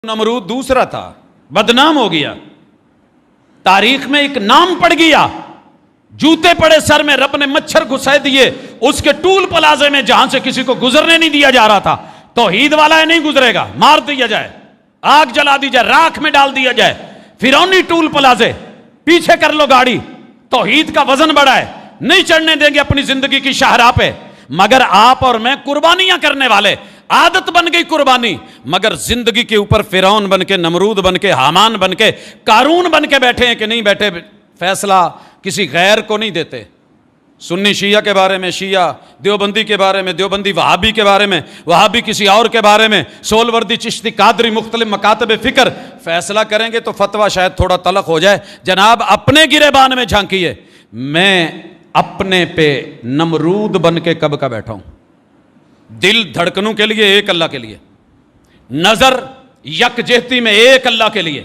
نمرود دوسرا تھا، بدنام ہو گیا، تاریخ میں ایک نام پڑ گیا، جوتے پڑے سر میں، رب نے مچھر گھسے دیے اس کے ٹول پلازے میں جہاں سے کسی کو گزرنے نہیں دیا جا رہا تھا۔ توحید والا ہے نہیں گزرے گا، مار دیا جائے، آگ جلا دی جائے، راکھ میں ڈال دیا جائے، فرعونی ٹول پلازے، پیچھے کر لو گاڑی، توحید کا وزن بڑا ہے، نہیں چڑھنے دیں گے اپنی زندگی کی شاہراہ پہ۔ مگر آپ اور میں قربانیاں کرنے والے، عادت بن گئی قربانی، مگر زندگی کے اوپر فرعون بن کے، نمرود بن کے، حامان بن کے، قارون بن کے بیٹھے ہیں کہ نہیں بیٹھے؟ فیصلہ کسی غیر کو نہیں دیتے۔ سنی شیعہ کے بارے میں شیعہ، دیوبندی کے بارے میں دیوبندی، وہابی کے بارے میں وہابی، کسی اور کے بارے میں سولوردی، چشتی، قادری، مختلف مکاتب فکر، فیصلہ کریں گے تو فتویٰ شاید تھوڑا تلخ ہو جائے۔ جناب اپنے گریبان میں جھانکیے، میں اپنے پہ نمرود بن کے کب کا بیٹھا ہوں؟ دل دھڑکنوں کے لیے ایک اللہ کے لیے، نظر یکجہتی میں ایک اللہ کے لیے،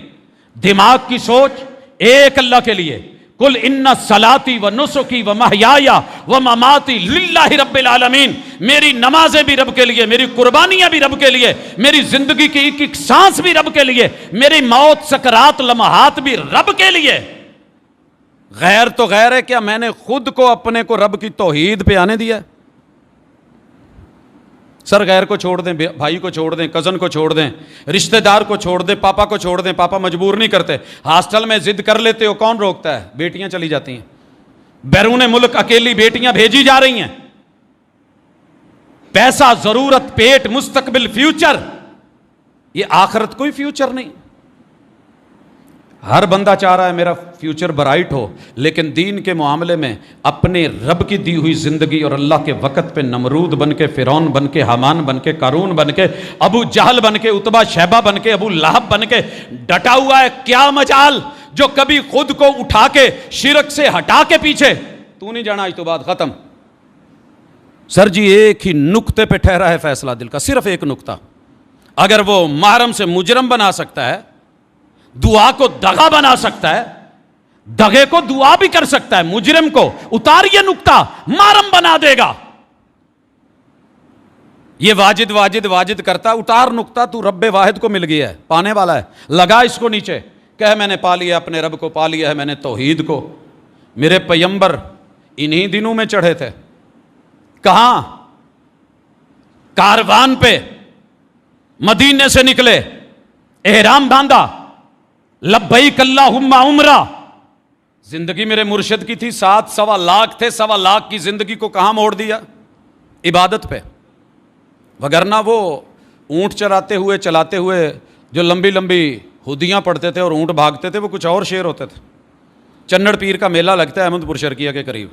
دماغ کی سوچ ایک اللہ کے لیے۔ قل ان صلاتی و نسکی و محیایا و مماتی للہ رب العالمین، میری نمازیں بھی رب کے لیے، میری قربانیاں بھی رب کے لیے، میری زندگی کی ایک ایک سانس بھی رب کے لیے، میری موت سکرات لمحات بھی رب کے لیے۔ غیر تو غیر ہے کیا؟ میں نے خود کو اپنے کو رب کی توحید پہ آنے دیا ہے؟ سر غیر کو چھوڑ دیں، بھائی کو چھوڑ دیں، کزن کو چھوڑ دیں، رشتہ دار کو چھوڑ دیں، پاپا کو چھوڑ دیں، پاپا مجبور نہیں کرتے، ہاسٹل میں ضد کر لیتے ہو، کون روکتا ہے؟ بیٹیاں چلی جاتی ہیں، بیرون ملک اکیلی بیٹیاں بھیجی جا رہی ہیں۔ پیسہ، ضرورت، پیٹ، مستقبل، فیوچر، یہ آخرت کوئی فیوچر نہیں۔ ہر بندہ چاہ رہا ہے میرا فیوچر برائٹ ہو، لیکن دین کے معاملے میں اپنے رب کی دی ہوئی زندگی اور اللہ کے وقت پہ نمرود بن کے، فرعون بن کے، حامان بن کے، قارون بن کے، ابو جہل بن کے، اتبا شیبہ بن کے، ابو لہب بن کے ڈٹا ہوا ہے۔ کیا مجال جو کبھی خود کو اٹھا کے شرک سے ہٹا کے پیچھے، تو نہیں جانا آج تو بات ختم۔ سر جی ایک ہی نقطے پہ ٹھہرا ہے فیصلہ دل کا، صرف ایک نقطہ۔ اگر وہ محرم سے مجرم بنا سکتا ہے، دعا کو دغا بنا سکتا ہے، دغے کو دعا بھی کر سکتا ہے، مجرم کو اتاریے نقطہ، محرم بنا دے گا۔ یہ واجد واجد واجد کرتا، اتار نقطہ، تو رب واحد کو مل گیا ہے، پانے والا ہے، لگا اس کو نیچے، کہ میں نے پا لیا اپنے رب کو، پا لیا ہے میں نے توحید کو۔ میرے پیمبر انہی دنوں میں چڑھے تھے، کہاں؟ کاروان پہ، مدینے سے نکلے، احرام باندھا، لبیک اللہم عمرہ۔ زندگی میرے مرشد کی تھی، 7.25 لاکھ تھے، 1.25 لاکھ کی زندگی کو کہاں موڑ دیا؟ عبادت پہ۔ وگرنہ وہ اونٹ چلاتے ہوئے جو لمبی لمبی ہدیاں پڑھتے تھے اور اونٹ بھاگتے تھے، وہ کچھ اور شعر ہوتے تھے۔ چنڑ پیر کا میلہ لگتا ہے احمد پور شرقیہ کے قریب،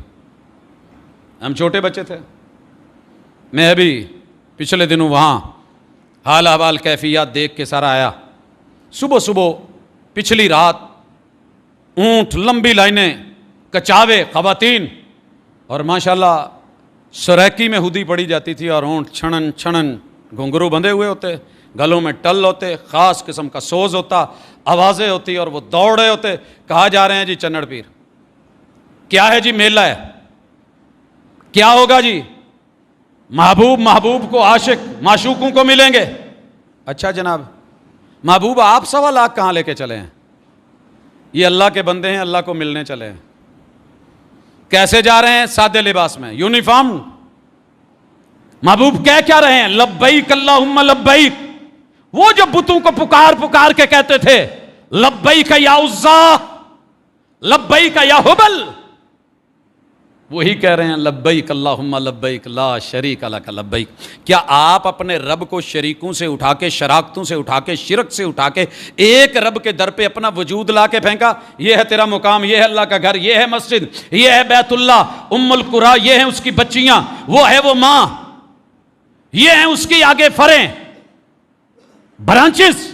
ہم چھوٹے بچے تھے، میں ابھی پچھلے دنوں وہاں حال احوال کیفیات دیکھ کے سارا آیا۔ صبح صبح پچھلی رات اونٹ، لمبی لائنیں، کچاوے، خواتین، اور ماشاءاللہ سریکی میں ہدی پڑی جاتی تھی، اور اونٹ چھنن چھنن، گھنگرو بندھے ہوئے ہوتے، گلوں میں ٹل ہوتے، خاص قسم کا سوز ہوتا، آوازیں ہوتی، اور وہ دوڑ رہے ہوتے۔ کہا جا رہے ہیں جی چنڑ پیر، کیا ہے جی؟ میلہ ہے، کیا ہوگا جی؟ محبوب کو عاشق معشوقوں کو ملیں گے۔ اچھا جناب، محبوب آپ 1.25 لاکھ کہاں لے کے چلے ہیں؟ یہ اللہ کے بندے ہیں، اللہ کو ملنے چلے ہیں۔ کیسے جا رہے ہیں؟ سادے لباس میں، یونیفارم۔ محبوب کہہ کیا رہے ہیں؟ لبیک اللہم لبیک۔ وہ جو بتوں کو پکار کے کہتے تھے لبیک یا عزا، لبیک یا حبل، وہی کہہ رہے ہیں لبیک اللہم لبیک لا شریک لک لبیک۔ کیا آپ اپنے رب کو شریکوں سے اٹھا کے، شراکتوں سے اٹھا کے، شرک سے اٹھا کے ایک رب کے در پہ اپنا وجود لا کے پھینکا؟ یہ ہے تیرا مقام، یہ ہے اللہ کا گھر، یہ ہے مسجد، یہ ہے بیت اللہ، ام القریٰ، یہ ہیں اس کی بچیاں، وہ ہے وہ ماں، یہ ہیں اس کی آگے فریں، برانچز۔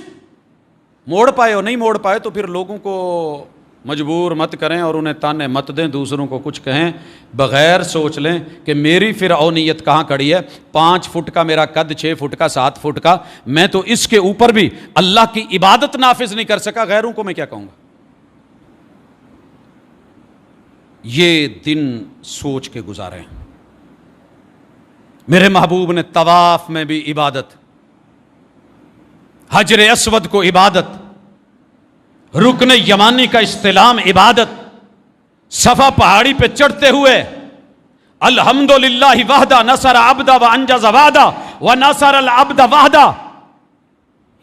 موڑ پائے ہو؟ نہیں موڑ پائے تو پھر لوگوں کو مجبور مت کریں اور انہیں تانے مت دیں، دوسروں کو کچھ کہیں بغیر سوچ لیں کہ میری فرعونیت کہاں کھڑی ہے۔ 5 فٹ کا میرا قد، 6 فٹ کا، 7 فٹ کا، میں تو اس کے اوپر بھی اللہ کی عبادت نافذ نہیں کر سکا، غیروں کو میں کیا کہوں گا؟ یہ دن سوچ کے گزارے ہیں۔ میرے محبوب نے طواف میں بھی عبادت، حجر اسود کو عبادت، رکن یمانی کا استلام عبادت، صفا پہاڑی پہ چڑھتے ہوئے الحمدللہ وحدہ نصر عبدہ وانجز وعدہ ونصر العبد وحدہ.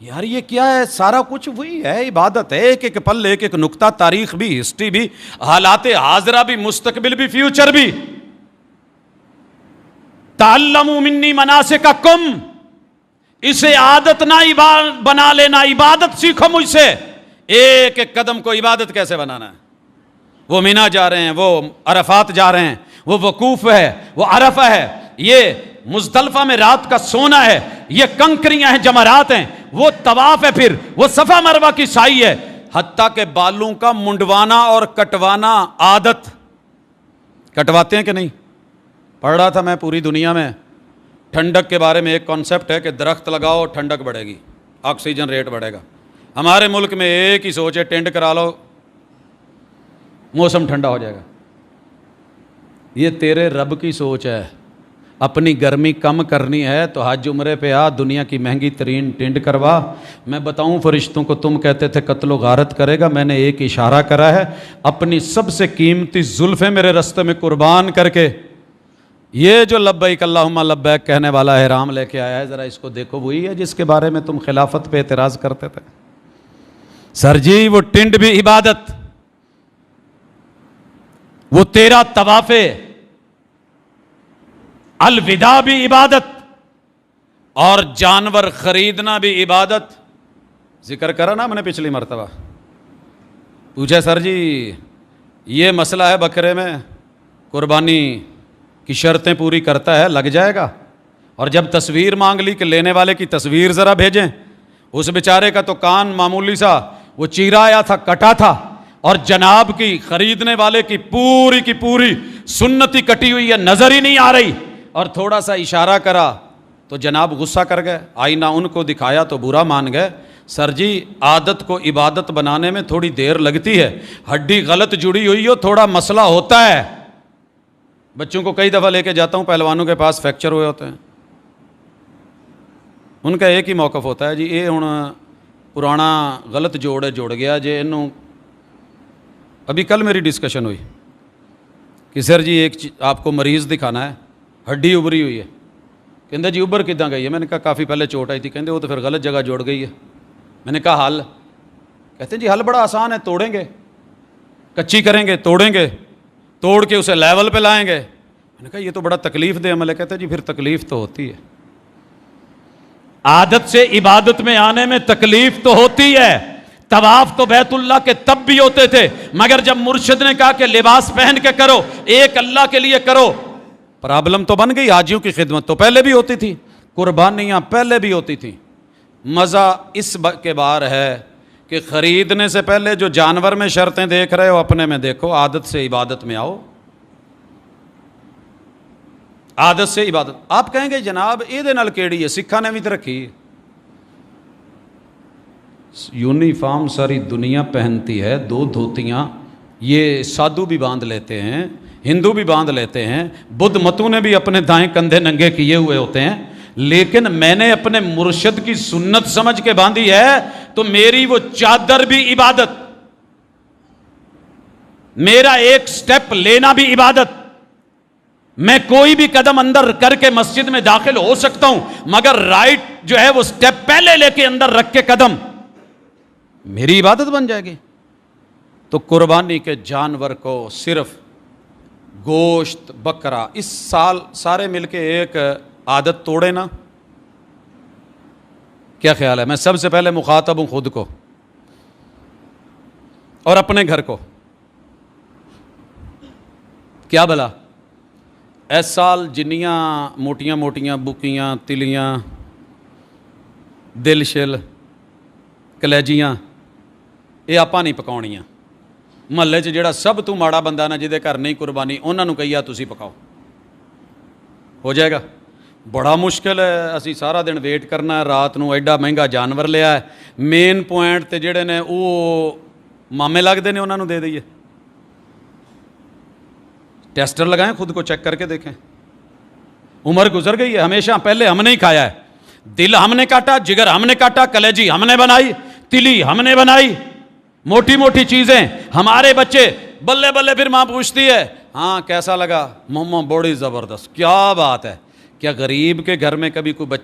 یار یہ کیا ہے؟ سارا کچھ وہی ہے، عبادت ہے، ایک ایک پل، ایک ایک نقطہ، تاریخ بھی، ہسٹری بھی، حالات حاضرہ بھی، مستقبل بھی، فیوچر بھی. تعلموا منی مناسککم، اسے عادت نہ بنا لینا، عبادت سیکھو مجھ سے. ایک ایک قدم کو عبادت کیسے بنانا ہے. وہ مینا جا رہے ہیں، وہ عرفات جا رہے ہیں، وہ وقوف ہے، وہ عرفہ ہے، یہ مزدلفہ میں رات کا سونا ہے، یہ کنکریاں ہیں، جمرات ہیں، وہ طواف ہے، پھر وہ صفا مروہ کی سعی ہے، حتیٰ کہ بالوں کا منڈوانا اور کٹوانا عادت. کٹواتے ہیں کہ نہیں؟ پڑھ رہا تھا میں پوری دنیا میں ٹھنڈک کے بارے میں ایک کانسیپٹ ہے کہ درخت لگاؤ ٹھنڈک بڑھے گی، آکسیجن ریٹ بڑھے گا. ہمارے ملک میں ایک ہی سوچ ہے، ٹینٹ کرا لو موسم ٹھنڈا ہو جائے گا. یہ تیرے رب کی سوچ ہے. اپنی گرمی کم کرنی ہے تو حج عمرے پہ آ، دنیا کی مہنگی ترین ٹینٹ کروا. میں بتاؤں فرشتوں کو، تم کہتے تھے قتل و غارت کرے گا، میں نے ایک اشارہ کرا ہے، اپنی سب سے قیمتی زلفیں میرے رستے میں قربان کر کے یہ جو لبیک اللہم لبیک کہنے والا احرام لے کے آیا ہے، ذرا اس کو دیکھو. وہی ہے جس کے بارے میں تم خلافت پہ اعتراض کرتے تھے. سر جی وہ ٹینٹ بھی عبادت، وہ تیرا طواف الوداع بھی عبادت، اور جانور خریدنا بھی عبادت. ذکر کرا نا میں نے پچھلی مرتبہ، پوچھا سر جی یہ مسئلہ ہے بکرے میں قربانی کی شرطیں پوری کرتا ہے، لگ جائے گا. اور جب تصویر مانگ لی کہ لینے والے کی تصویر ذرا بھیجیں، اس بیچارے کا تو کان معمولی سا وہ چیرا آیا تھا، کٹا تھا، اور جناب کی خریدنے والے کی پوری سنتی کٹی ہوئی ہے، نظر ہی نہیں آ رہی. اور تھوڑا سا اشارہ کرا تو جناب غصہ کر گئے، آئینہ ان کو دکھایا تو برا مان گئے. سر جی عادت کو عبادت بنانے میں تھوڑی دیر لگتی ہے، ہڈی غلط جڑی ہوئی ہو تھوڑا مسئلہ ہوتا ہے. بچوں کو کئی دفعہ لے کے جاتا ہوں پہلوانوں کے پاس، فریکچر ہوئے ہوتے ہیں، ان کا ایک ہی موقف ہوتا ہے، جی یہ ہوں پرانا غلط جوڑ گیا جی انہوں. ابھی کل میری ڈسکشن ہوئی کہ سر جی ایک آپ کو مریض دکھانا ہے، ہڈی ابری ہوئی ہے. کہندے جی ابر کداں گئی ہے؟ میں نے کہا کافی پہلے چوٹ آئی تھی. کہندے وہ تو پھر غلط جگہ جوڑ گئی ہے. میں نے کہا حل؟ کہتے ہیں جی حل بڑا آسان ہے، توڑیں گے، کچی کریں گے، توڑیں گے، توڑ کے اسے لیول پہ لائیں گے. میں نے کہا یہ تو بڑا تکلیف دہ عمل ہے. کہتے ہیں جی پھر تکلیف تو ہوتی ہے، عادت سے عبادت میں آنے میں تکلیف تو ہوتی ہے. طواف تو بیت اللہ کے تب بھی ہوتے تھے، مگر جب مرشد نے کہا کہ لباس پہن کے کرو، ایک اللہ کے لیے کرو، پرابلم تو بن گئی. حاجیوں کی خدمت تو پہلے بھی ہوتی تھی، قربانیاں پہلے بھی ہوتی تھیں. مزہ اس کے بار ہے کہ خریدنے سے پہلے جو جانور میں شرطیں دیکھ رہے ہو اپنے میں دیکھو، عادت سے عبادت میں آؤ. عادت سے عبادت. آپ کہیں گے جناب یہ نال کیڑی ہے، سکھاں نے بھی تو رکھی. یونیفارم ساری دنیا پہنتی ہے، 2 دھوتیاں، یہ سادھو بھی باندھ لیتے ہیں، ہندو بھی باندھ لیتے ہیں، بدھ متوں نے بھی اپنے دائیں کندھے ننگے کیے ہوئے ہوتے ہیں. لیکن میں نے اپنے مرشد کی سنت سمجھ کے باندھی ہے تو میری وہ چادر بھی عبادت، میرا ایک سٹیپ لینا بھی عبادت. میں کوئی بھی قدم اندر کر کے مسجد میں داخل ہو سکتا ہوں، مگر رائٹ جو ہے وہ سٹیپ پہلے لے کے اندر رکھ کے قدم میری عبادت بن جائے گی. تو قربانی کے جانور کو صرف گوشت بکرا، اس سال سارے مل کے ایک عادت توڑے نا. کیا خیال ہے؟ میں سب سے پہلے مخاطب ہوں خود کو اور اپنے گھر کو. کیا بلا اس سال جنیاں موٹیاں موٹیاں بکیاں، تلیاں، دل شل، کلیجیاں، یہ آپ نہیں پکاؤنیاں. محلے چ جڑا سب تو ماڑا بندہ نا جہدے گھر نہیں قربانی، انہوں نے کہیا تسی پکاؤ، ہو جائے گا. بڑا مشکل ہے، اسی سارا دن ویٹ کرنا ہے، رات نو ایڈا مہنگا جانور لیا ہے. مین پوائنٹ تے جڑے نے وہ مامے لگتے ہیں انہوں نے دے دئیے. ٹیسٹر لگائیں، خود کو چیک کر کے دیکھیں. عمر گزر گئی ہے، ہمیشہ پہلے ہم نے ہی کھایا ہے. دل ہم نے کاٹا، جگر ہم نے کاٹا، کلیجی ہم نے بنائی، تلی ہم نے بنائی، موٹی موٹی چیزیں ہمارے بچے بلے بلے. پھر ماں پوچھتی ہے ہاں کیسا لگا؟ مما بڑی زبردست. کیا بات ہے. کیا غریب کے گھر میں کبھی کوئی بچہ